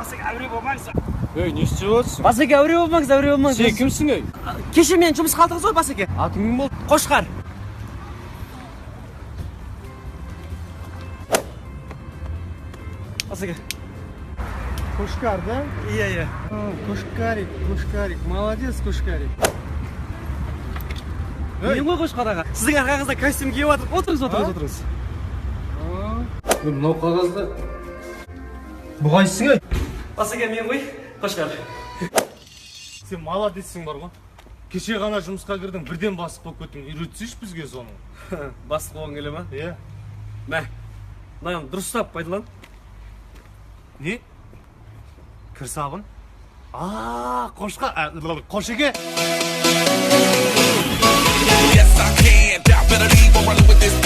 Басеке, әуре болмаңыз. Не істеп отырсың? Басеке, әуре болмаңыз. Сен кімсің, ей? Кеше мен жұмыс қалдыңыз ғой, Басеке. Атың кім болды? Қошқар. Басеке. Кошкар, да? Иә. Кошкарик. Молодец, Кошкарик. Мен ғой Қошқар аға. Сіздің арқаңызда костюм киіп отырыңыз. Мынау қағазда бұғайсың, ей? Басеке, мен ғой Қошқар. Сен молодецсің бар ғой. Кеше ғана жұмысқа кірдің, бірден басып болып кеттің. Үйретсейші бізге соны. Бастық болғың келе ма? Иә. Мә, мынаны дұрыстап пайдалан. Не? Кір сабын? Қошеке. Yes, I can. Y'all better leave or run with this.